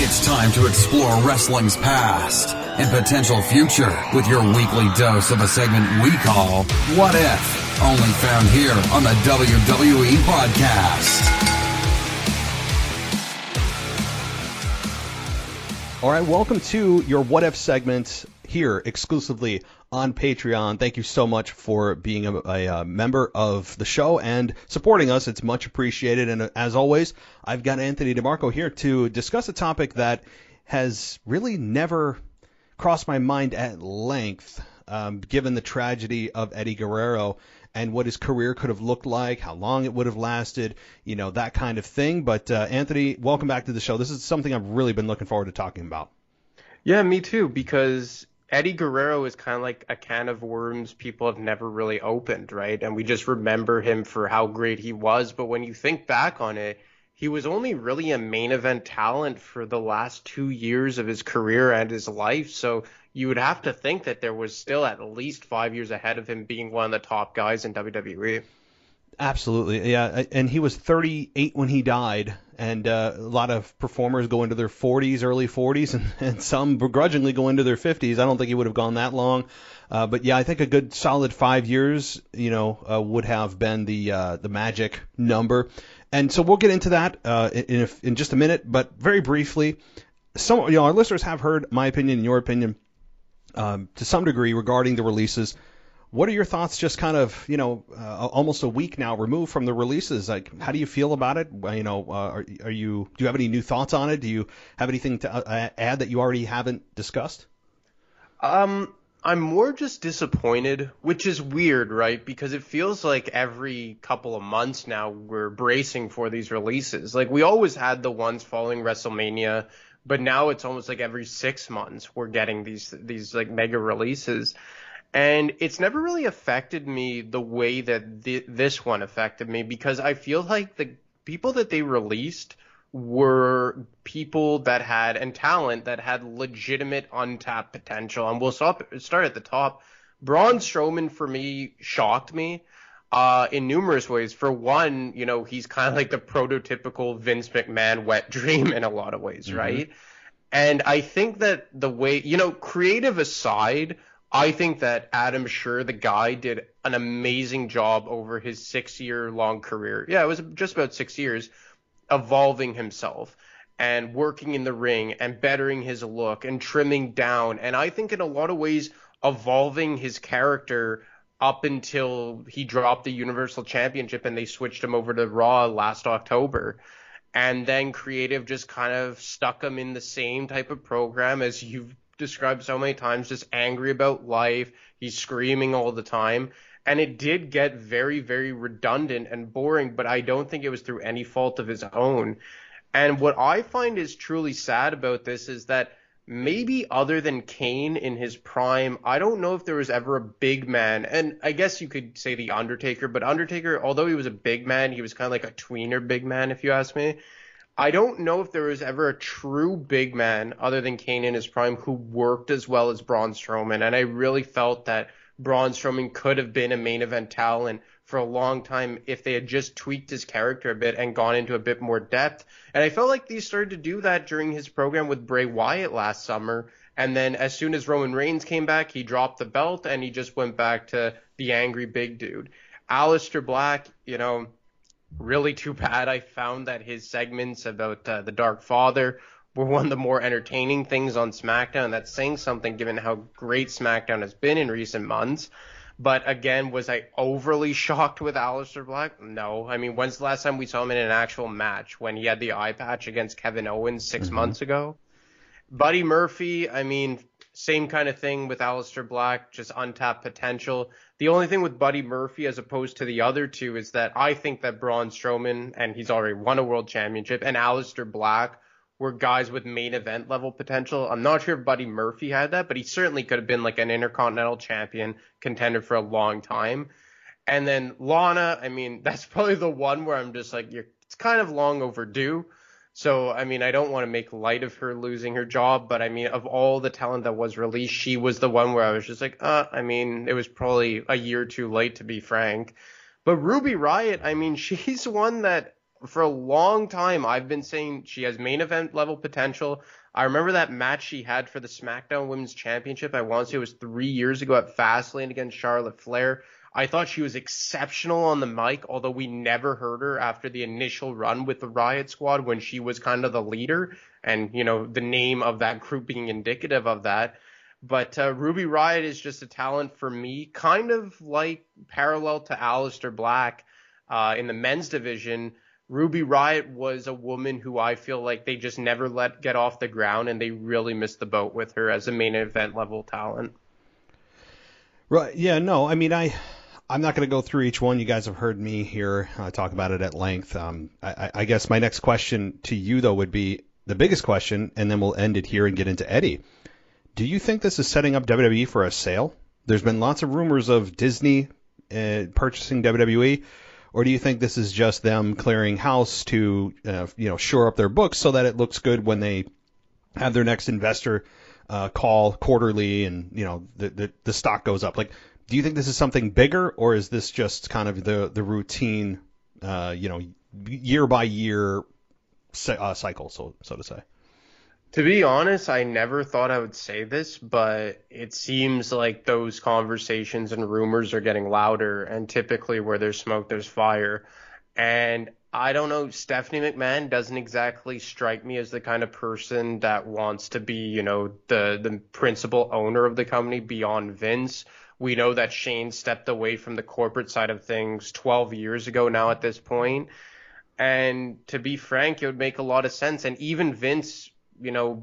It's time to explore wrestling's past and potential future with your weekly dose of a segment we call What If? Only found here on the WWE Podcast. All right, welcome to your What If segment here exclusively on Patreon. Thank you so much for being a member of the show and supporting us. It's much appreciated. And as always, I've got Anthony DeMarco here to discuss a topic that has really never crossed my mind at length, given the tragedy of Eddie Guerrero and what his career could have looked like, how long it would have lasted, that kind of thing. But Anthony, welcome back to the show. This is something I've really been looking forward to talking about. Yeah, me too, because Eddie Guerrero is kind of like a can of worms people have never really opened, right? And we just remember him for how great he was. But when you think back on it, he was only really a main event talent for the last 2 years of his career and his life. So you would have to think that there was still at least 5 years ahead of him being one of the top guys in WWE. Absolutely, yeah. And he was 38 when he died, and a lot of performers go into their 40s, early 40s, and some begrudgingly go into their 50s. I don't think he would have gone that long. But yeah, I think a good solid 5 years, would have been the magic number. And so we'll get into that in just a minute. But very briefly, our listeners have heard my opinion and your opinion to some degree regarding the releases. What are your thoughts just kind of, almost a week now removed from the releases? Like, how do you feel about it? Do you have any new thoughts on it? Do you have anything to add that you already haven't discussed? I'm more just disappointed, which is weird, right? Because it feels like every couple of months now we're bracing for these releases. Like, we always had the ones following WrestleMania, but now it's almost like every 6 months we're getting these like mega releases. And it's never really affected me the way that this one affected me, because I feel like the people that they released were people that had, and talent that had legitimate untapped potential. And we'll start at the top. Braun Strowman, for me, shocked me in numerous ways. For one, he's kind of like the prototypical Vince McMahon wet dream in a lot of ways, right? And I think that the way, creative aside, I think that Adam Scherr, the guy, did an amazing job over his 6-year-long career. Yeah, it was just about 6 years, evolving himself and working in the ring and bettering his look and trimming down. And I think in a lot of ways, evolving his character up until he dropped the Universal Championship and they switched him over to Raw last October. And then creative just kind of stuck him in the same type of program as you've described so many times, just angry about life. He's screaming all the time. And it did get very, very redundant and boring, but I don't think it was through any fault of his own. And what I find is truly sad about this is that maybe other than Kane in his prime, I don't know if there was ever a big man. And I guess you could say The Undertaker, but Undertaker, although he was a big man, he was kind of like a tweener big man, if you ask me. I don't know if there was ever a true big man other than Kane in his prime who worked as well as Braun Strowman. And I really felt that Braun Strowman could have been a main event talent for a long time if they had just tweaked his character a bit and gone into a bit more depth. And I felt like they started to do that during his program with Bray Wyatt last summer. And then as soon as Roman Reigns came back, he dropped the belt and he just went back to the angry big dude. Aleister Black, really too bad. I found that his segments about the Dark Father were one of the more entertaining things on SmackDown. That's saying something given how great SmackDown has been in recent months. But again, was I overly shocked with Aleister Black? No. I mean, when's the last time we saw him in an actual match? When he had the eye patch against Kevin Owens 6 months ago? Buddy Murphy, I mean, same kind of thing with Aleister Black, just untapped potential. The only thing with Buddy Murphy as opposed to the other two is that I think that Braun Strowman, and he's already won a world championship, and Aleister Black were guys with main event level potential. I'm not sure if Buddy Murphy had that, but he certainly could have been like an Intercontinental Champion contender for a long time. And then Lana, I mean, that's probably the one where I'm just like, it's kind of long overdue. So, I mean, I don't want to make light of her losing her job, but I mean, of all the talent that was released, she was the one where I was just like, I mean, it was probably a year too late, to be frank. But Ruby Riott, I mean, she's one that for a long time, I've been saying she has main event level potential. I remember that match she had for the SmackDown Women's Championship. I want to say it was 3 years ago at Fastlane against Charlotte Flair. I thought she was exceptional on the mic, although we never heard her after the initial run with the Riot Squad when she was kind of the leader and, the name of that group being indicative of that. But Ruby Riott is just a talent for me, kind of like parallel to Aleister Black in the men's division. Ruby Riott was a woman who I feel like they just never let get off the ground, and they really missed the boat with her as a main event level talent. Right. Yeah. No. I mean, I'm not going to go through each one. You guys have heard me here talk about it at length. I guess my next question to you, though, would be the biggest question, and then we'll end it here and get into Eddie. Do you think this is setting up WWE for a sale? There's been lots of rumors of Disney purchasing WWE. Or do you think this is just them clearing house to, shore up their books so that it looks good when they have their next investor call quarterly and, the stock goes up? Like, do you think this is something bigger, or is this just kind of the routine, year by year cycle, so to say? To be honest, I never thought I would say this, but it seems like those conversations and rumors are getting louder, and typically where there's smoke, there's fire. And I don't know, Stephanie McMahon doesn't exactly strike me as the kind of person that wants to be, the principal owner of the company beyond Vince. We know that Shane stepped away from the corporate side of things 12 years ago now at this point. And to be frank, it would make a lot of sense. And even Vince,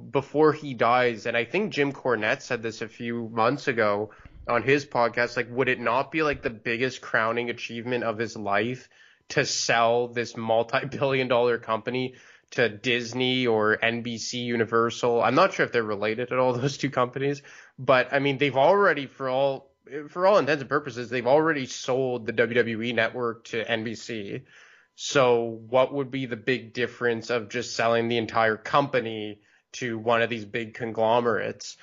before he dies, and I think Jim Cornette said this a few months ago on his podcast, like, would it not be like the biggest crowning achievement of his life to sell this multi-billion-dollar company to Disney or NBC Universal? I'm not sure if they're related at all, those two companies, but I mean, they've already, for all intents and purposes, they've already sold the WWE network to NBC. So what would be the big difference of just selling the entire company to one of these big conglomerates?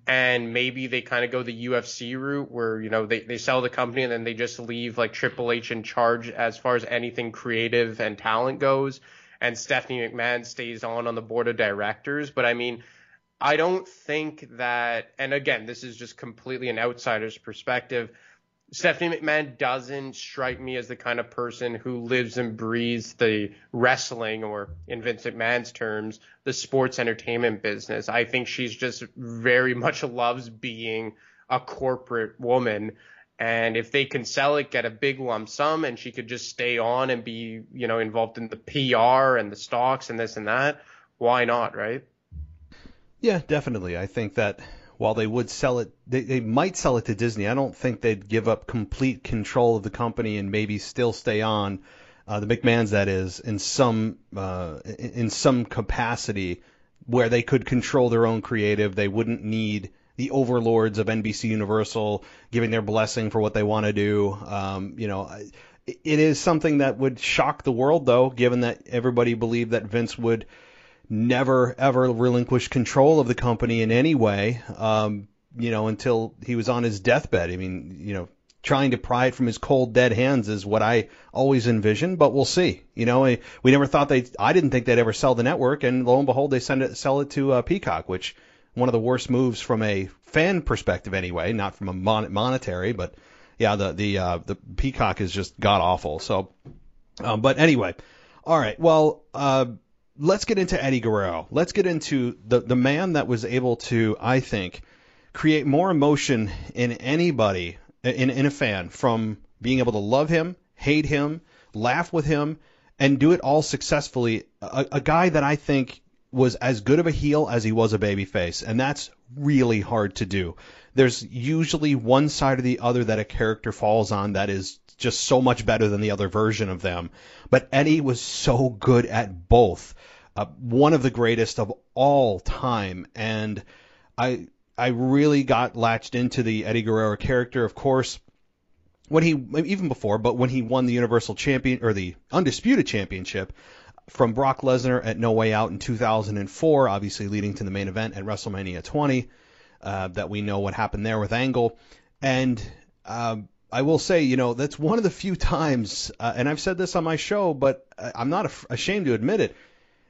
And maybe they kind of go the UFC route where, they sell the company and then they just leave like Triple H in charge as far as anything creative and talent goes. And Stephanie McMahon stays on the board of directors. But I mean, I don't think that, and again, this is just completely an outsider's perspective, Stephanie McMahon doesn't strike me as the kind of person who lives and breathes the wrestling, or in Vince McMahon's terms, the sports entertainment business. I think she's just very much loves being a corporate woman. And if they can sell it, get a big lump sum, and she could just stay on and be, involved in the PR and the stocks and this and that, why not, right? Yeah, definitely. I think that while they would sell it, they might sell it to Disney. I don't think they'd give up complete control of the company and maybe still stay on, the McMahons, that is, in some capacity where they could control their own creative. They wouldn't need the overlords of NBC Universal giving their blessing for what they want to do. It is something that would shock the world, though, given that everybody believed that Vince would never, ever relinquish control of the company in any way, until he was on his deathbed. I mean, trying to pry it from his cold, dead hands is what I always envisioned, but we'll see. We never thought I didn't think they'd ever sell the network, and lo and behold, they sell it to Peacock, which one of the worst moves from a fan perspective anyway, not from a monetary, but yeah, the Peacock is just god awful. So, but anyway, all right, well, let's get into Eddie Guerrero. Let's get into the man that was able to, I think, create more emotion in anybody, in a fan, from being able to love him, hate him, laugh with him, and do it all successfully. A guy that I think was as good of a heel as he was a babyface, and that's really hard to do. There's usually one side or the other that a character falls on that is just so much better than the other version of them. But Eddie was so good at both. One of the greatest of all time. And I really got latched into the Eddie Guerrero character, of course, even before, but when he won the Universal Champion, or the Undisputed Championship, from Brock Lesnar at No Way Out in 2004, obviously leading to the main event at WrestleMania 20, that we know what happened there with Angle. And I will say, that's one of the few times, and I've said this on my show, but I'm not ashamed to admit it.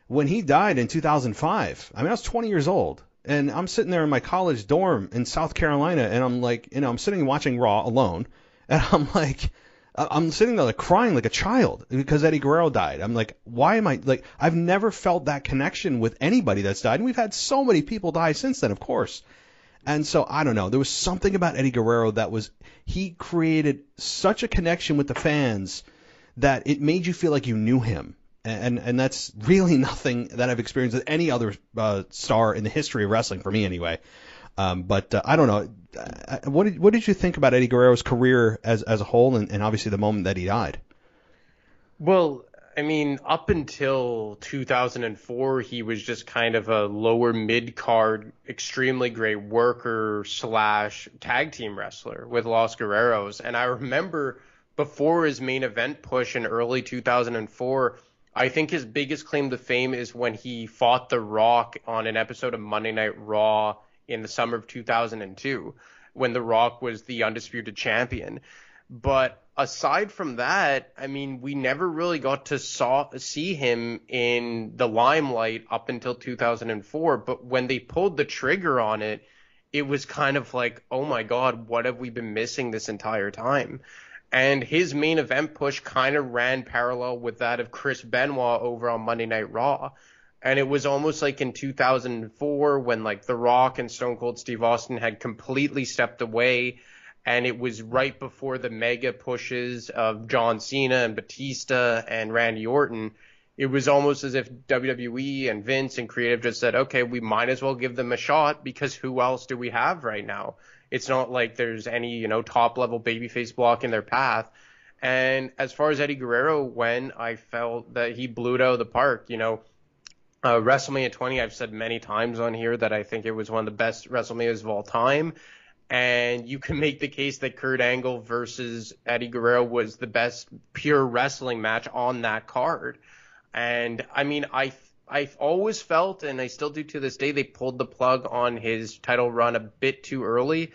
When he died in 2005, I was 20 years old, and I'm sitting there in my college dorm in South Carolina, and I'm like, I'm sitting watching Raw alone, and I'm like, I'm sitting there like crying like a child because Eddie Guerrero died. I'm like, why am I like? I've never felt that connection with anybody that's died, and we've had so many people die since then, of course. And so I don't know. There was something about Eddie Guerrero he created such a connection with the fans that it made you feel like you knew him. And that's really nothing that I've experienced with any other star in the history of wrestling, for me anyway. But I don't know. What did you think about Eddie Guerrero's career as a whole, and obviously the moment that he died? Well, up until 2004, he was just kind of a lower mid-card, extremely great worker / tag team wrestler with Los Guerreros. And I remember before his main event push in early 2004, I think his biggest claim to fame is when he fought The Rock on an episode of Monday Night Raw in the summer of 2002, when The Rock was the undisputed champion. But aside from that, we never really got to see him in the limelight up until 2004. But when they pulled the trigger on it, it was kind of like, oh my God, what have we been missing this entire time? And his main event push kind of ran parallel with that of Chris Benoit over on Monday Night Raw. And it was almost like in 2004 when like The Rock and Stone Cold Steve Austin had completely stepped away. And it was right before the mega pushes of John Cena and Batista and Randy Orton. It was almost as if WWE and Vince and creative just said, okay, we might as well give them a shot because who else do we have right now? It's not like there's any, top level babyface block in their path. And as far as Eddie Guerrero went, I felt that he blew it out of the park. WrestleMania 20, I've said many times on here that I think it was one of the best WrestleManias of all time. And you can make the case that Kurt Angle versus Eddie Guerrero was the best pure wrestling match on that card. And I've always felt, and I still do to this day, they pulled the plug on his title run a bit too early.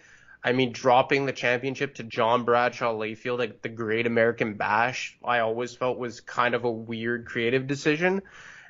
Dropping the championship to John Bradshaw Layfield at the Great American Bash, I always felt was kind of a weird creative decision.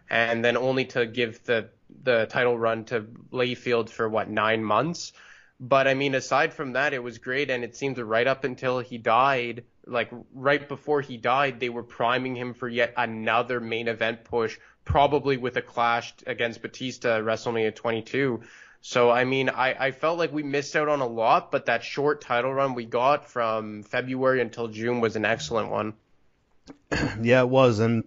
And then only to give the title run to Layfield for 9 months. But aside from that, it was great. And it seemed that right up until he died, like right before he died, they were priming him for yet another main event push, probably with a clash against Batista at WrestleMania 22. So, I felt like we missed out on a lot, but that short title run we got from February until June was an excellent one. Yeah, it was. And,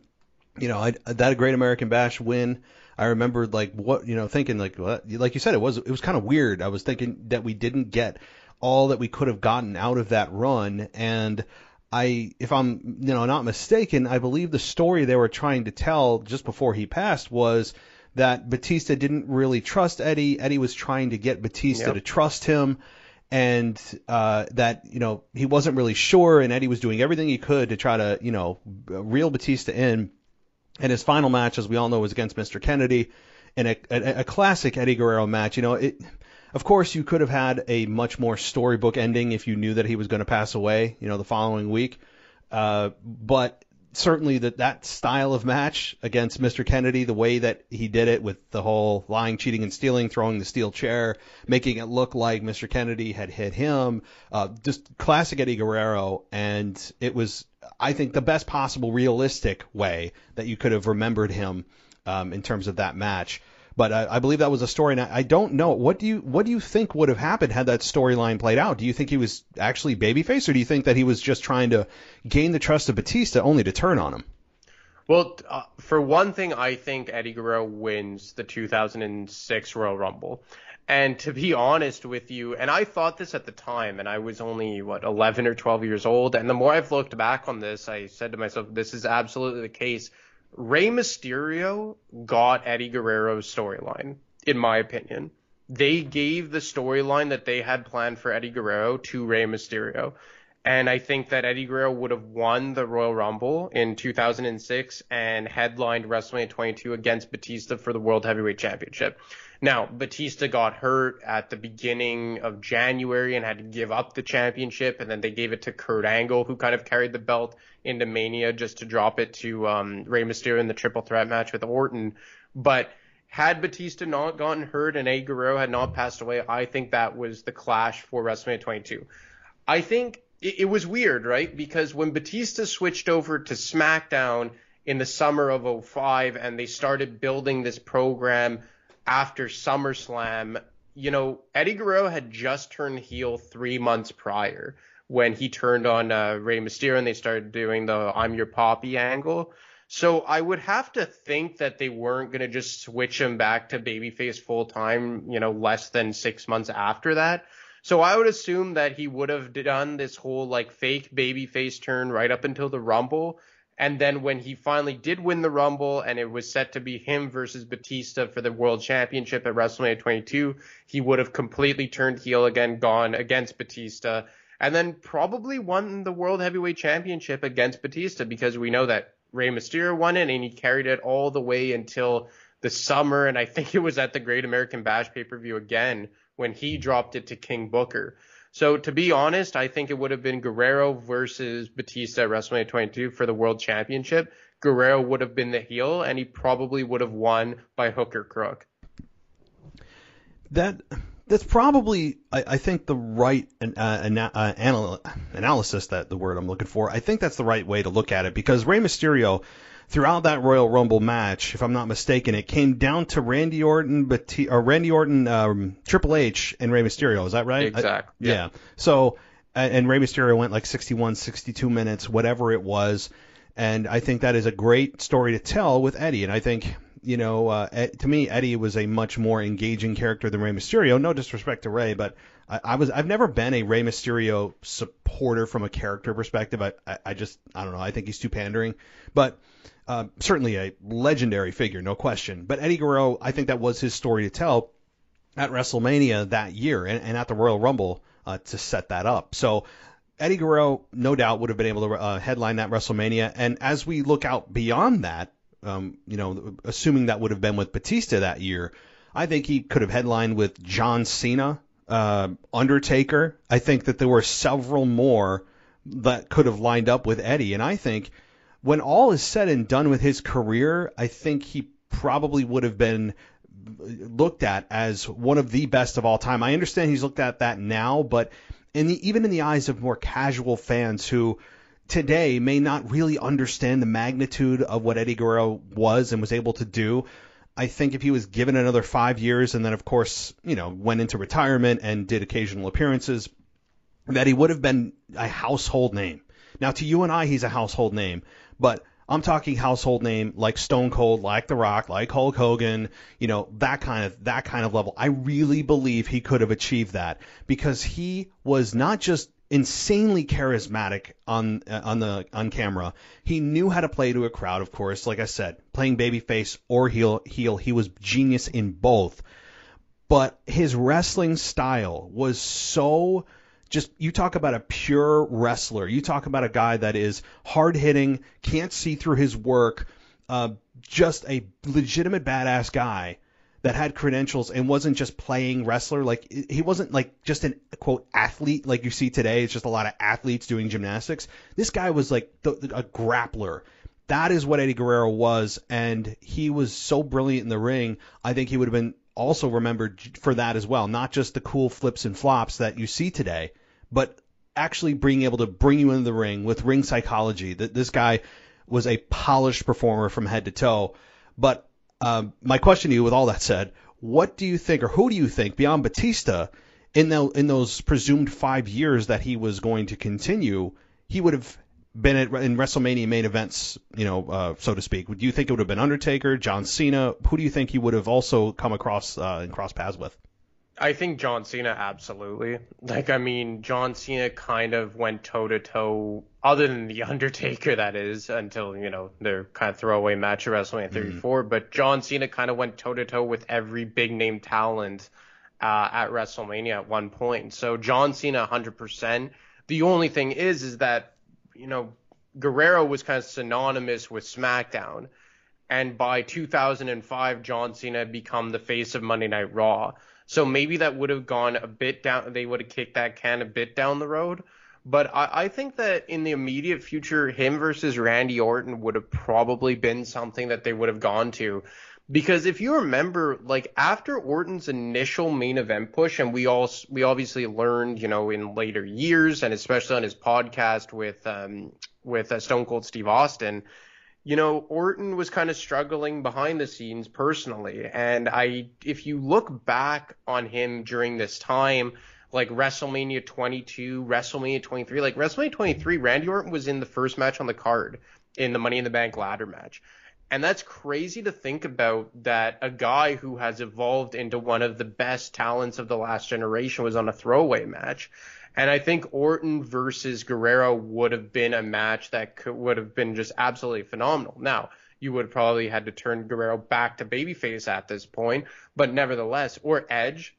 that Great American Bash win, I remember thinking like you said, it was kind of weird. I was thinking that we didn't get all that we could have gotten out of that run. And if I'm, not mistaken, I believe the story they were trying to tell just before he passed was that Batista didn't really trust Eddie. Eddie was trying to get Batista to trust him, and that, he wasn't really sure, and Eddie was doing everything he could to try to, reel Batista in. And his final match, as we all know, was against Mr. Kennedy in a classic Eddie Guerrero match. Of course, you could have had a much more storybook ending if you knew that he was going to pass away, the following week. But certainly that style of match against Mr. Kennedy, the way that he did it with the whole lying, cheating, and stealing, throwing the steel chair, making it look like Mr. Kennedy had hit him, just classic Eddie Guerrero. And it was, I think, the best possible realistic way that you could have remembered him in terms of that match. But I believe that was a story, and I don't know. What do you think would have happened had that storyline played out? Do you think he was actually babyface, or do you think that he was just trying to gain the trust of Batista only to turn on him? Well, for one thing, I think Eddie Guerrero wins the 2006 Royal Rumble. And to be honest with you, and I thought this at the time, and I was only, 11 or 12 years old, and the more I've looked back on this, I said to myself, this is absolutely the case. Rey Mysterio got Eddie Guerrero's storyline, in my opinion. They gave the storyline that they had planned for Eddie Guerrero to Rey Mysterio. And I think that Eddie Guerrero would have won the Royal Rumble in 2006 and headlined WrestleMania 22 against Batista for the World Heavyweight Championship. Now, Batista got hurt at the beginning of January and had to give up the championship, and then they gave it to Kurt Angle, who kind of carried the belt into Mania just to drop it to Rey Mysterio in the triple threat match with Orton. But had Batista not gotten hurt and Eddie Guerrero had not passed away, I think that was the clash for WrestleMania 22. I think it was weird, right? Because when Batista switched over to SmackDown in the summer of 2005 and they started building this program after SummerSlam, Eddie Guerrero had just turned heel 3 months prior when he turned on Rey Mysterio and they started doing the I'm Your Poppy angle. So I would have to think that they weren't going to just switch him back to babyface full time, less than 6 months after that. So I would assume that he would have done this whole fake babyface turn right up until the Rumble. And then when he finally did win the Rumble and it was set to be him versus Batista for the World Championship at WrestleMania 22, he would have completely turned heel again, gone against Batista, and then probably won the World Heavyweight Championship against Batista, because we know that Rey Mysterio won it and he carried it all the way until the summer. And I think it was at the Great American Bash pay-per-view again when he dropped it to King Booker. So to be honest, I think it would have been Guerrero versus Batista at WrestleMania 22 for the World Championship. Guerrero would have been the heel, and he probably would have won by hook or crook. That's probably, I think, the right analysis, that the word I'm looking for. I think that's the right way to look at it, because Rey Mysterio, throughout that Royal Rumble match, if I'm not mistaken, it came down to Randy Orton, Triple H, and Rey Mysterio. Is that right? Exactly. Yeah. So, and Rey Mysterio went 61, 62 minutes, whatever it was. And I think that is a great story to tell with Eddie. And I think, to me, Eddie was a much more engaging character than Rey Mysterio. No disrespect to Rey, but I've never been a Rey Mysterio supporter from a character perspective. I don't know. I think he's too pandering. But certainly a legendary figure, no question. But Eddie Guerrero, I think that was his story to tell at WrestleMania that year and at the Royal Rumble to set that up. So Eddie Guerrero, no doubt, would have been able to headline that WrestleMania. And as we look out beyond that, assuming that would have been with Batista that year, I think he could have headlined with John Cena, Undertaker. I think that there were several more that could have lined up with Eddie. And I think when all is said and done with his career, I think he probably would have been looked at as one of the best of all time. I understand he's looked at that now, but even in the eyes of more casual fans who today may not really understand the magnitude of what Eddie Guerrero was and was able to do, I think if he was given another 5 years and then, of course, went into retirement and did occasional appearances, that he would have been a household name. Now, to you and I, he's a household name, but I'm talking household name like Stone Cold, like The Rock, like Hulk Hogan, that kind of level. I really believe he could have achieved that because he was not just insanely charismatic on camera. He knew how to play to a crowd, of course. Like I said, playing babyface or heel, he was genius in both. But his wrestling style was so you talk about a pure wrestler. You talk about a guy that is hard-hitting, can't see through his work, just a legitimate badass guy that had credentials and wasn't just playing wrestler. He wasn't just an, quote, athlete like you see today. It's just a lot of athletes doing gymnastics. This guy was a grappler. That is what Eddie Guerrero was, and he was so brilliant in the ring. I think he would have been also remembered for that as well, not just the cool flips and flops that you see today, but actually being able to bring you into the ring with ring psychology. That this guy was a polished performer from head to toe. But my question to you, with all that said, what do you think, or who do you think, beyond Batista, in those presumed 5 years that he was going to continue, he would have been in WrestleMania main events, so to speak? Do you think it would have been Undertaker, John Cena? Who do you think he would have also come across and cross paths with? I think John Cena, absolutely. John Cena kind of went toe-to-toe, other than The Undertaker, that is, until, their kind of throwaway match at WrestleMania 34. But John Cena kind of went toe-to-toe with every big-name talent at WrestleMania at one point. So John Cena, 100%. The only thing is that, Guerrero was kind of synonymous with SmackDown. And by 2005, John Cena had become the face of Monday Night Raw. So maybe that would have gone a bit down. They would have kicked that can a bit down the road. But I think that in the immediate future, him versus Randy Orton would have probably been something that they would have gone to. Because if you remember, like after Orton's initial main event push, and we obviously learned, in later years, and especially on his podcast with Stone Cold Steve Austin, Orton was kind of struggling behind the scenes personally. And if you look back on him during this time, like WrestleMania 22, WrestleMania 23, like WrestleMania 23, Randy Orton was in the first match on the card in the Money in the Bank ladder match. And that's crazy to think about, that a guy who has evolved into one of the best talents of the last generation was on a throwaway match. And I think Orton versus Guerrero would have been a match that would have been just absolutely phenomenal. Now, you would have probably had to turn Guerrero back to babyface at this point, but nevertheless, or Edge.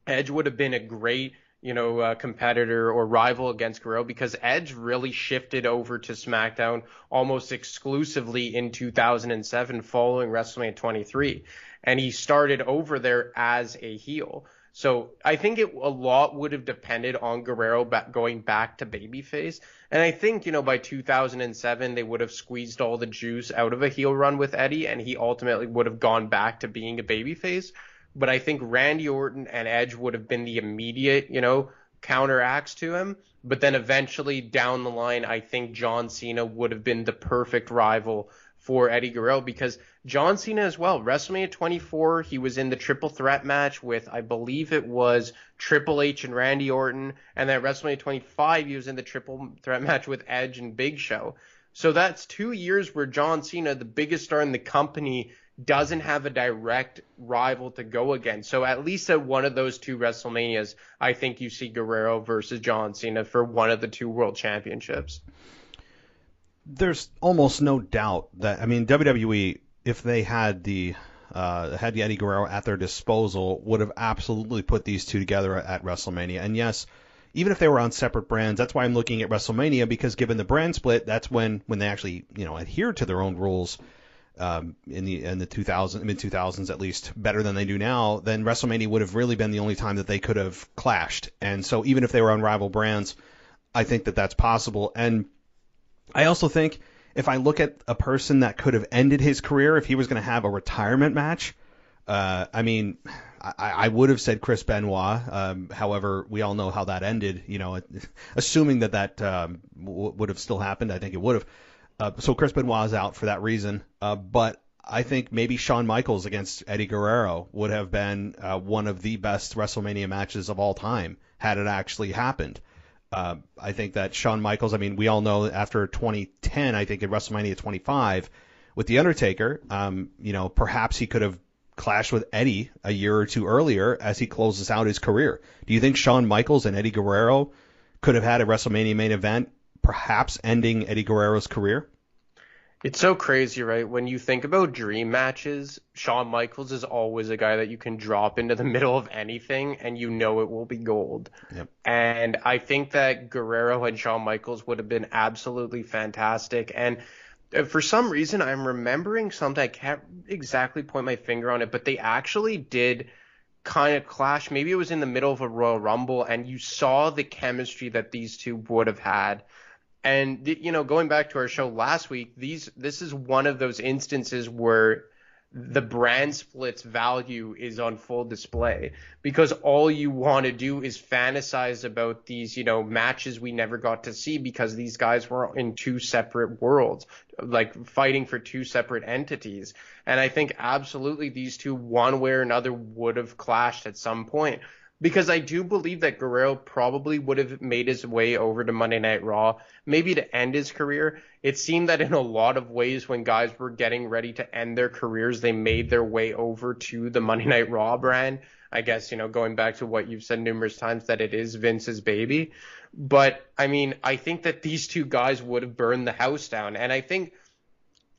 Edge would have been a great, competitor or rival against Guerrero, because Edge really shifted over to SmackDown almost exclusively in 2007 following WrestleMania 23. And he started over there as a heel. So I think a lot would have depended on Guerrero going back to babyface. And I think, by 2007, they would have squeezed all the juice out of a heel run with Eddie, and he ultimately would have gone back to being a babyface. But I think Randy Orton and Edge would have been the immediate, counteracts to him. But then eventually down the line, I think John Cena would have been the perfect rival for Eddie Guerrero, because John Cena as well, WrestleMania 24, he was in the triple threat match with, I believe it was Triple H and Randy Orton. And then WrestleMania 25, he was in the triple threat match with Edge and Big Show. So that's 2 years where John Cena, the biggest star in the company, doesn't have a direct rival to go against. So at least at one of those two WrestleManias, I think you see Guerrero versus John Cena for one of the two world championships. There's almost no doubt that, WWE, if they had the Eddie Guerrero at their disposal, would have absolutely put these two together at WrestleMania. And yes, even if they were on separate brands, that's why I'm looking at WrestleMania, because given the brand split, that's when they actually, adhere to their own rules. In the mid 2000s, at least better than they do now, then WrestleMania would have really been the only time that they could have clashed. And so even if they were on rival brands, I think that that's possible. And I also think if I look at a person that could have ended his career if he was going to have a retirement match, I would have said Chris Benoit. However, we all know how that ended. Assuming that would have still happened, I think it would have. So Chris Benoit is out for that reason. But I think maybe Shawn Michaels against Eddie Guerrero would have been one of the best WrestleMania matches of all time had it actually happened. I think that Shawn Michaels, we all know after 2010, I think in WrestleMania 25 with The Undertaker, perhaps he could have clashed with Eddie a year or two earlier as he closes out his career. Do you think Shawn Michaels and Eddie Guerrero could have had a WrestleMania main event, perhaps ending Eddie Guerrero's career? It's so crazy, right? When you think about dream matches, Shawn Michaels is always a guy that you can drop into the middle of anything and it will be gold. Yep. And I think that Guerrero and Shawn Michaels would have been absolutely fantastic. And for some reason, I'm remembering something. I can't exactly point my finger on it, but they actually did kind of clash. Maybe it was in the middle of a Royal Rumble, and you saw the chemistry that these two would have had. And, going back to our show last week, this is one of those instances where the brand split's value is on full display, because all you want to do is fantasize about these, matches we never got to see because these guys were in two separate worlds, like fighting for two separate entities. And I think absolutely these two, one way or another, would have clashed at some point. Because I do believe that Guerrero probably would have made his way over to Monday Night Raw, maybe to end his career. It seemed that in a lot of ways when guys were getting ready to end their careers, they made their way over to the Monday Night Raw brand. I guess, going back to what you've said numerous times, that it is Vince's baby. But, I think that these two guys would have burned the house down. And I think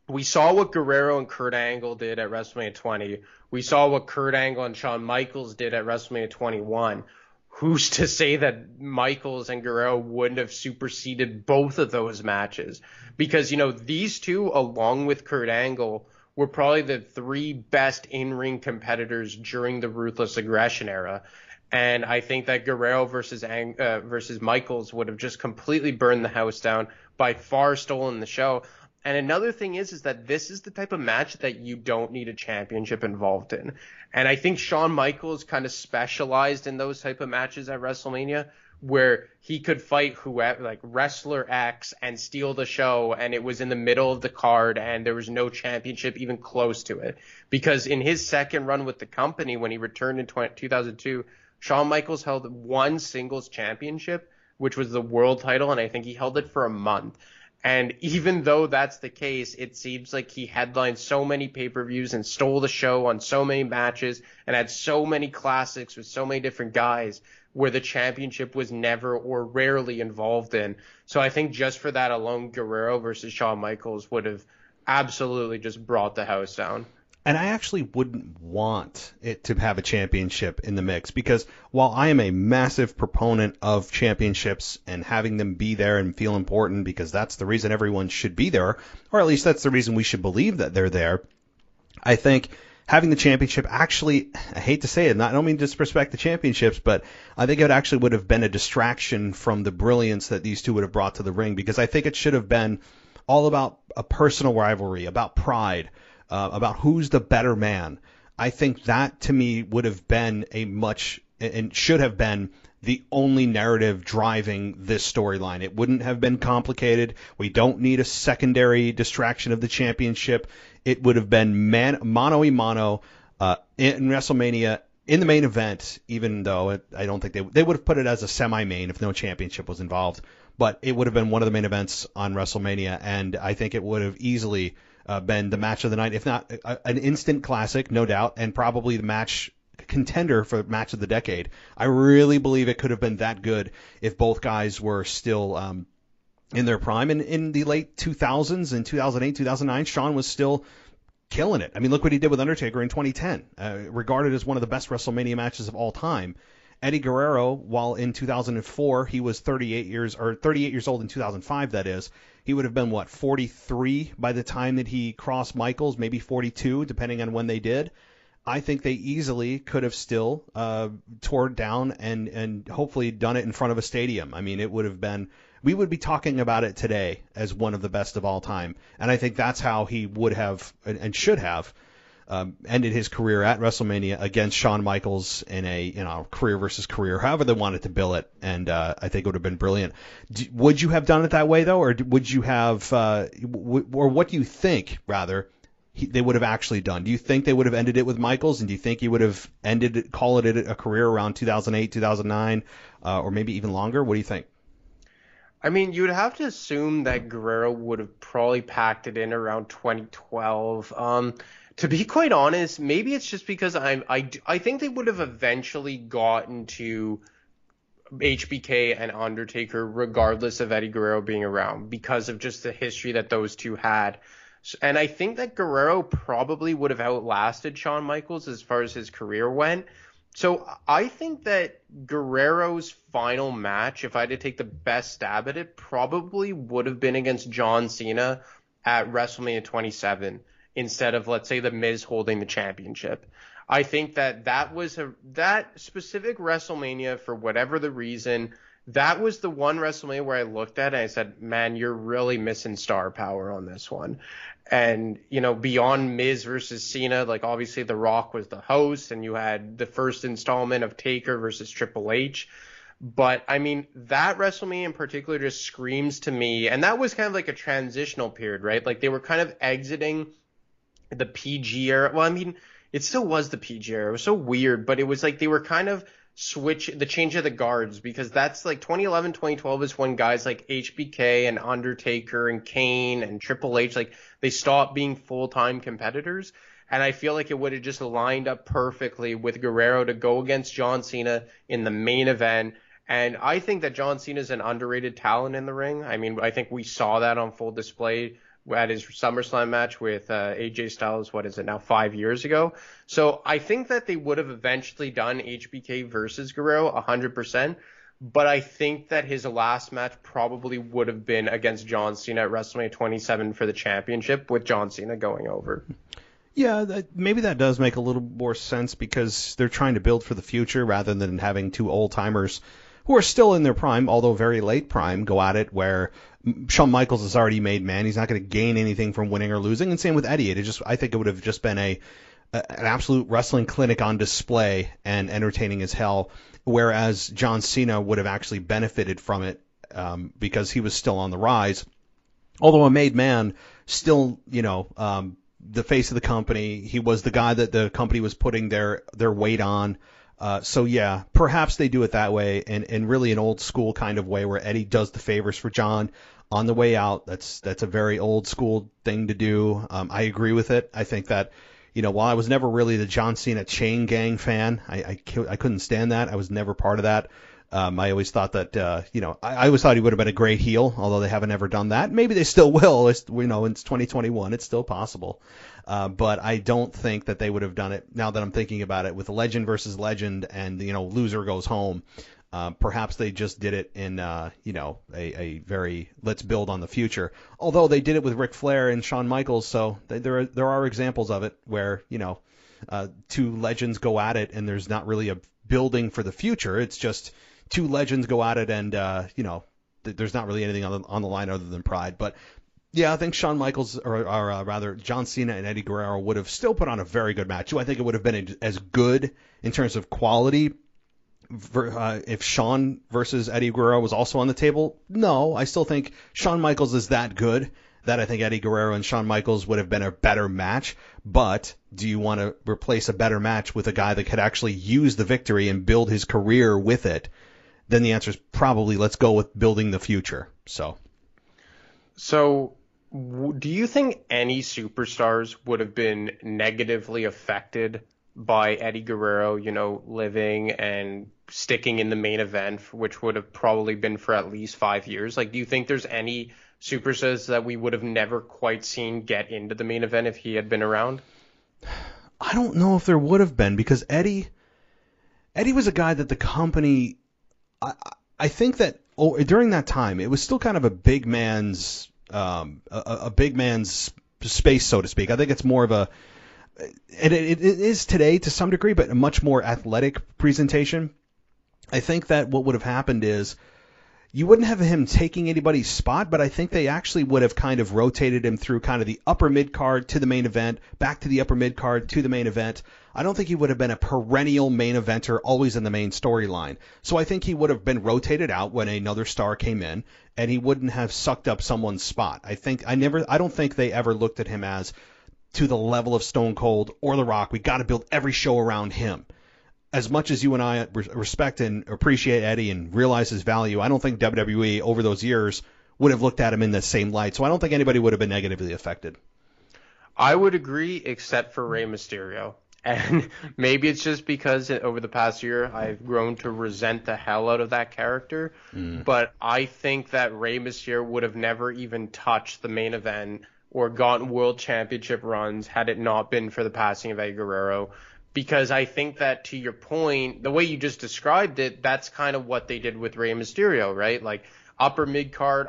we saw what Guerrero and Kurt Angle did at WrestleMania 20. We saw what Kurt Angle and Shawn Michaels did at WrestleMania 21. Who's to say that Michaels and Guerrero wouldn't have superseded both of those matches? Because, these two, along with Kurt Angle, were probably the three best in-ring competitors during the Ruthless Aggression era. And I think that Guerrero versus Michaels would have just completely burned the house down, by far stolen the show. And another thing is that this is the type of match that you don't need a championship involved in. And I think Shawn Michaels kind of specialized in those type of matches at WrestleMania, where he could fight whoever, like wrestler X, and steal the show, and it was in the middle of the card, and there was no championship even close to it. Because in his second run with the company, when he returned in 2002, Shawn Michaels held one singles championship, which was the world title, and I think he held it for a month. And even though that's the case, it seems like he headlined so many pay-per-views and stole the show on so many matches and had so many classics with so many different guys where the championship was never or rarely involved in. So I think just for that alone, Guerrero versus Shawn Michaels would have absolutely just brought the house down. And I actually wouldn't want it to have a championship in the mix, because while I am a massive proponent of championships and having them be there and feel important, because that's the reason everyone should be there, or at least that's the reason we should believe that they're there, I think having the championship actually, I hate to say it, I don't mean to disrespect the championships, but I think it actually would have been a distraction from the brilliance that these two would have brought to the ring, because I think it should have been all about a personal rivalry, about pride, about who's the better man. I think that, to me, would have been and should have been the only narrative driving this storyline. It wouldn't have been complicated. We don't need a secondary distraction of the championship. It would have been mano-a-mano in WrestleMania in the main event, even though I don't think they would have put it as a semi-main if no championship was involved. But it would have been one of the main events on WrestleMania, and I think it would have easily been the match of the night, if not an instant classic, no doubt, and probably the match contender for match of the decade. I really believe it could have been that good if both guys were still in their prime. And in the late 2000s, in 2008, 2009, Shawn was still killing it. I mean, look what he did with Undertaker in 2010, regarded as one of the best WrestleMania matches of all time. Eddie Guerrero, while in 2004 he was 38 years old in 2005, that is, he would have been, 43 by the time that he crossed Michaels, maybe 42, depending on when they did. I think they easily could have still tore it down and hopefully done it in front of a stadium. I mean, it would have been, we would be talking about it today as one of the best of all time. And I think that's how he would have and should have ended his career at WrestleMania against Shawn Michaels in a career versus career, however they wanted to bill it, and I think it would have been brilliant. Would you have done it that way though, or would you have, or what do you think rather they would have actually done? Do you think they would have ended it with Michaels, and do you think he would have called it a career around 2008, 2009, or maybe even longer? What do you think? I mean, you'd have to assume that Guerrero would have probably packed it in around 2012. To be quite honest, maybe it's just because I think they would have eventually gotten to HBK and Undertaker regardless of Eddie Guerrero being around, because of just the history that those two had. And I think that Guerrero probably would have outlasted Shawn Michaels as far as his career went. So I think that Guerrero's final match, if I had to take the best stab at it, probably would have been against John Cena at WrestleMania 27. Instead of, let's say, The Miz holding the championship. I think that specific WrestleMania, for whatever the reason, that was the one WrestleMania where I looked at it and I said, man, you're really missing star power on this one. And, beyond Miz versus Cena, like, obviously The Rock was the host, and you had the first installment of Taker versus Triple H. But, I mean, that WrestleMania in particular just screams to me, and that was kind of like a transitional period, right? Like, they were kind of exiting the PG era. Well, I mean, it still was the PG era. It was so weird, but it was like they were kind of the change of the guards, because that's like 2011, 2012 is when guys like HBK and Undertaker and Kane and Triple H, like, they stopped being full-time competitors. And I feel like it would have just lined up perfectly with Guerrero to go against John Cena in the main event. And I think that John Cena is an underrated talent in the ring. I mean, I think we saw that on full display at his SummerSlam match with AJ Styles, 5 years ago. So I think that they would have eventually done HBK versus Guerrero 100%, but I think that his last match probably would have been against John Cena at WrestleMania 27 for the championship, with John Cena going over. Yeah, maybe that does make a little more sense because they're trying to build for the future rather than having two old-timers who are still in their prime, although very late prime, go at it where Shawn Michaels is already made man. He's not going to gain anything from winning or losing. And same with Eddie. I think it would have just been an absolute wrestling clinic on display and entertaining as hell, whereas John Cena would have actually benefited from it because he was still on the rise. Although a made man, still, the face of the company. He was the guy that the company was putting their weight on. So yeah, perhaps they do it that way, and really an old school kind of way where Eddie does the favors for John on the way out. That's a very old school thing to do. I agree with it. I think that, while I was never really the John Cena chain gang fan, I couldn't stand that. I was never part of that. I always thought that, I always thought he would have been a great heel, although they haven't ever done that. Maybe they still will. It's 2021. It's still possible. But I don't think that they would have done it, now that I'm thinking about it, with legend versus legend and, loser goes home. Perhaps they just did it in, a very let's build on the future. Although they did it with Ric Flair and Shawn Michaels, so there are examples of it where, two legends go at it and there's not really a building for the future. It's just two legends go at it and, there's not really anything on the line other than pride. But yeah, I think Shawn Michaels, or rather John Cena and Eddie Guerrero would have still put on a very good match. Do I think it would have been as good in terms of quality if Shawn versus Eddie Guerrero was also on the table? No, I still think Shawn Michaels is that good that I think Eddie Guerrero and Shawn Michaels would have been a better match. But do you want to replace a better match with a guy that could actually use the victory and build his career with it? Then the answer is probably let's go with building the future. So do you think any superstars would have been negatively affected by Eddie Guerrero, living and sticking in the main event, which would have probably been for at least 5 years? Like, do you think there's any superstars that we would have never quite seen get into the main event if he had been around? I don't know if there would have been, because Eddie was a guy that the company, I think that during that time, it was still kind of a big man's space, so to speak. I think it's more of and it is today to some degree, but a much more athletic presentation. I think that what would have happened is you wouldn't have him taking anybody's spot, but I think they actually would have kind of rotated him through kind of the upper mid-card to the main event, back to the upper mid-card to the main event. I don't think he would have been a perennial main eventer, always in the main storyline. So I think he would have been rotated out when another star came in, and he wouldn't have sucked up someone's spot. I don't think they ever looked at him as to the level of Stone Cold or The Rock. We got to build every show around him. As much as you and I respect and appreciate Eddie and realize his value, I don't think WWE over those years would have looked at him in the same light. So I don't think anybody would have been negatively affected. I would agree, except for Rey Mysterio. And maybe it's just because over the past year I've grown to resent the hell out of that character. But I think that Rey Mysterio would have never even touched the main event or gotten world championship runs had it not been for the passing of Eddie Guerrero. Because I think that, to your point, the way you just described it, that's kind of what they did with Rey Mysterio, right? Like upper mid-card,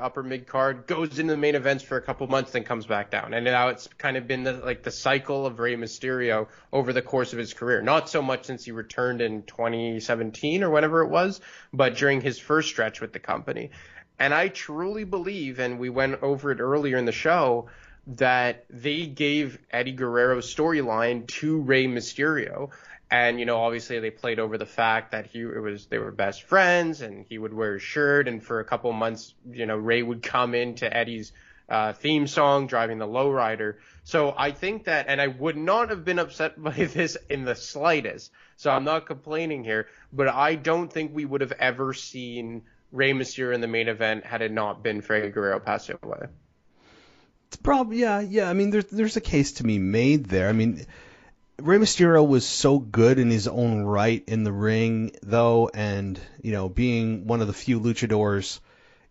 goes into the main events for a couple months, then comes back down. And now it's kind of been the cycle of Rey Mysterio over the course of his career. Not so much since he returned in 2017 or whenever it was, but during his first stretch with the company. And I truly believe, and we went over it earlier in the show, that they gave Eddie Guerrero's storyline to Rey Mysterio. And, obviously they played over the fact that they were best friends and he would wear his shirt. And for a couple months, Rey would come into Eddie's theme song, driving the lowrider. So I think that, and I would not have been upset by this in the slightest. So I'm not complaining here, but I don't think we would have ever seen Rey Mysterio in the main event had it not been for Eddie Guerrero passing away. It's probably, yeah. I mean, there's a case to be made there. I mean, Rey Mysterio was so good in his own right in the ring, though, and, being one of the few luchadors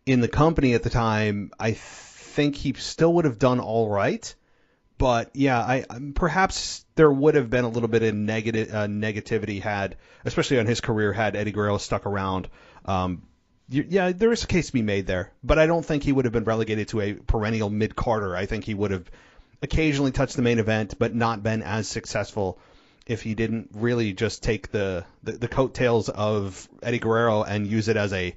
in the company at the time, I think he still would have done all right. But, yeah, perhaps there would have been a little bit of negativity especially on his career, had Eddie Guerrero stuck around. Yeah, there is a case to be made there, but I don't think he would have been relegated to a perennial mid-carder. I think he would have occasionally touched the main event, but not been as successful if he didn't really just take the coattails of Eddie Guerrero and use it as a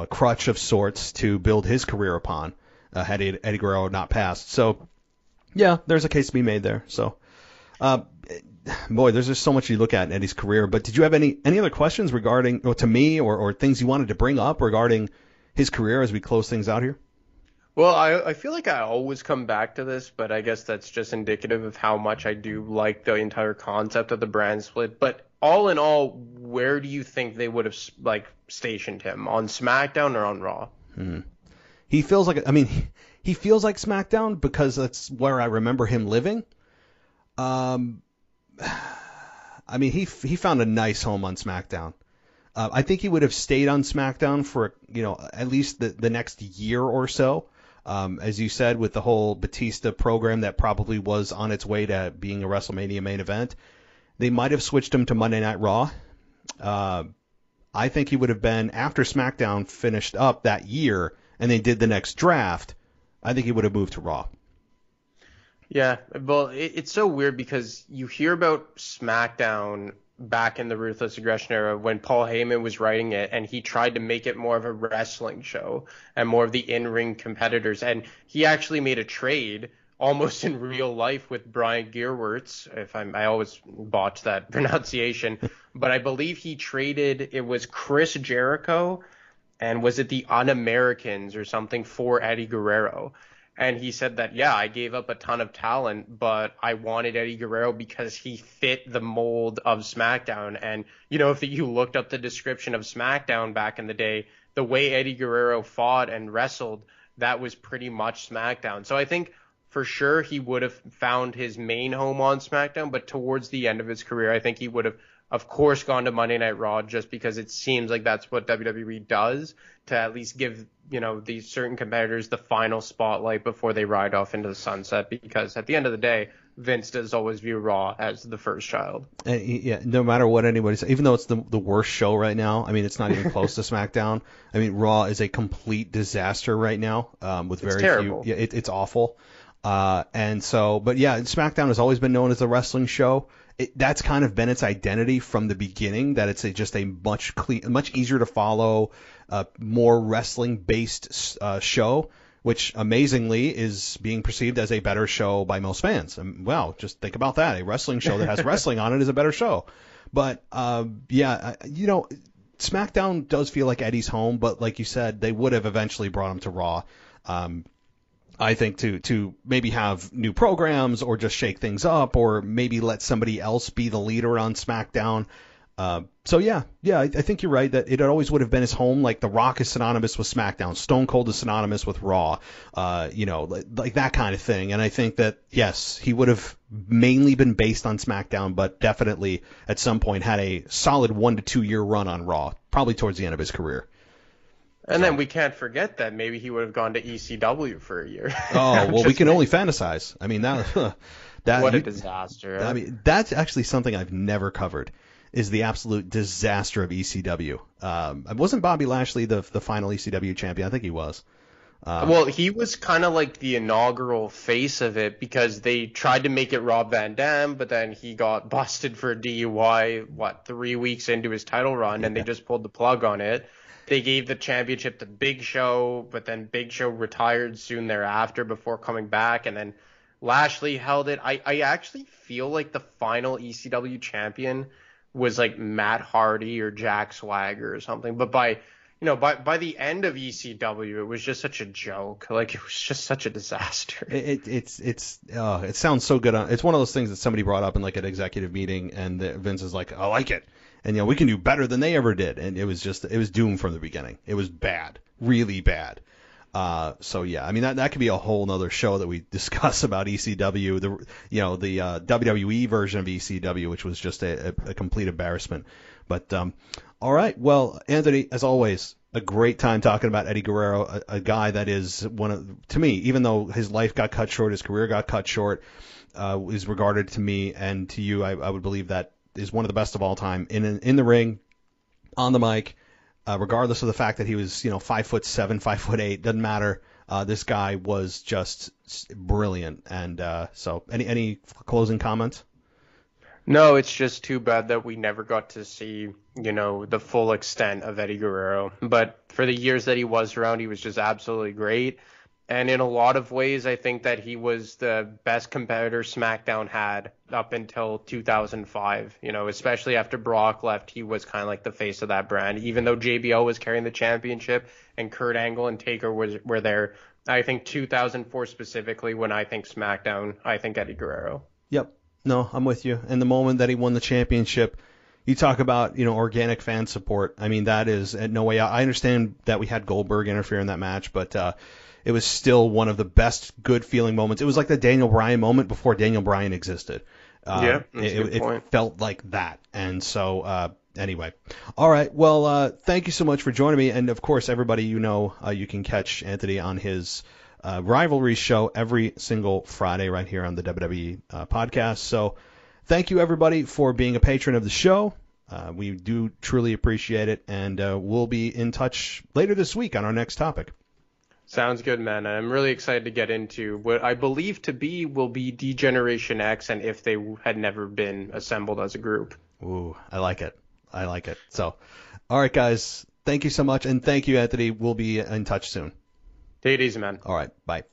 crutch of sorts to build his career upon, had Eddie Guerrero not passed. So, yeah, there's a case to be made there. So, boy, there's just so much you look at in Eddie's career. But did you have any other questions regarding, to me, or things you wanted to bring up regarding his career as we close things out here? Well, I feel like I always come back to this, but I guess that's just indicative of how much I do like the entire concept of the brand split. But all in all, where do you think they would have stationed him, on SmackDown or on Raw? He feels like he feels like SmackDown because that's where I remember him living. He found a nice home on SmackDown. I think he would have stayed on SmackDown for at least the next year or so. As you said, with the whole Batista program that probably was on its way to being a WrestleMania main event, they might have switched him to Monday Night Raw. I think he would have been, after SmackDown finished up that year and they did the next draft, I think he would have moved to Raw. Yeah, well, it's so weird because you hear about SmackDown back in the Ruthless Aggression era when Paul Heyman was writing it, and he tried to make it more of a wrestling show and more of the in-ring competitors. And he actually made a trade almost in real life with Brian Gearwurtz, I always botch that pronunciation, but I believe he traded, it was Chris Jericho, and was it the Un-Americans or something, for Eddie Guerrero. And he said that, yeah, I gave up a ton of talent, but I wanted Eddie Guerrero because he fit the mold of SmackDown. And, if you looked up the description of SmackDown back in the day, the way Eddie Guerrero fought and wrestled, that was pretty much SmackDown. So I think for sure he would have found his main home on SmackDown, but towards the end of his career, I think he would have, of course, gone to Monday Night Raw, just because it seems like that's what WWE does, to at least give, these certain competitors the final spotlight before they ride off into the sunset, because at the end of the day, Vince does always view Raw as the first child. Yeah, no matter what anybody says, even though it's the worst show right now, it's not even close to SmackDown. Raw is a complete disaster right now, with very terrible. few. Yeah, it's awful. But yeah, SmackDown has always been known as a wrestling show. That's kind of been its identity from the beginning, that it's just a much easier to follow, more wrestling-based show, which amazingly is being perceived as a better show by most fans. Wow, just think about that. A wrestling show that has wrestling on it is a better show. But, SmackDown does feel like Eddie's home, but like you said, they would have eventually brought him to Raw. I think to maybe have new programs, or just shake things up, or maybe let somebody else be the leader on SmackDown. I think you're right that it always would have been his home. Like The Rock is synonymous with SmackDown, Stone Cold is synonymous with Raw, like that kind of thing. And I think that, yes, he would have mainly been based on SmackDown, but definitely at some point had a solid 1 to 2 year run on Raw, probably towards the end of his career. And then we can't forget that maybe he would have gone to ECW for a year. Oh, well, we can only fantasize. That what a disaster. That's actually something I've never covered, is the absolute disaster of ECW. Wasn't Bobby Lashley the final ECW champion? I think he was. Well, he was kind of like the inaugural face of it, because they tried to make it Rob Van Dam, but then he got busted for a DUI, 3 weeks into his title run, and they just pulled the plug on it. They gave the championship to Big Show, but then Big Show retired soon thereafter before coming back, and then Lashley held it. I actually feel like the final ECW champion was like Matt Hardy or Jack Swagger or something, but by the end of ECW, it was just such a joke. Like, it was just such a disaster. It sounds so good. It's one of those things that somebody brought up in like an executive meeting, and Vince is like, I like it. And, we can do better than they ever did. And it was doomed from the beginning. It was bad, really bad. That could be a whole nother show that we discuss about ECW, the WWE version of ECW, which was just a complete embarrassment. But, all right. Well, Anthony, as always, a great time talking about Eddie Guerrero, a guy that is to me, even though his life got cut short, his career got cut short, is regarded to me and to you, I would believe that is one of the best of all time in the ring, on the mic, regardless of the fact that he was 5'7", 5'8", doesn't matter. This guy was just brilliant. And so, any closing comments? No, it's just too bad that we never got to see, the full extent of Eddie Guerrero. But for the years that he was around, he was just absolutely great. And in a lot of ways, I think that he was the best competitor SmackDown had up until 2005. Especially after Brock left, he was kind of like the face of that brand. Even though JBL was carrying the championship and Kurt Angle and Taker were there, I think 2004 specifically, when I think SmackDown, I think Eddie Guerrero. Yep. No, I'm with you. And the moment that he won the championship, you talk about, organic fan support. I mean, that is no way out. I understand that we had Goldberg interfere in that match, but it was still one of the best good feeling moments. It was like the Daniel Bryan moment before Daniel Bryan existed. It felt like that. And so, anyway. All right. Well, thank you so much for joining me. And of course, everybody, you can catch Anthony on his Rivalry show every single Friday right here on the WWE podcast. So thank you, everybody, for being a patron of the show. We do truly appreciate it, and we'll be in touch later this week on our next topic. Sounds good, man. I'm really excited to get into what I believe will be D-Generation X, and if they had never been assembled as a group. Ooh, I like it. So, all right, guys, thank you so much, and thank you, Anthony. We'll be in touch soon. Take it easy, man. All right, bye.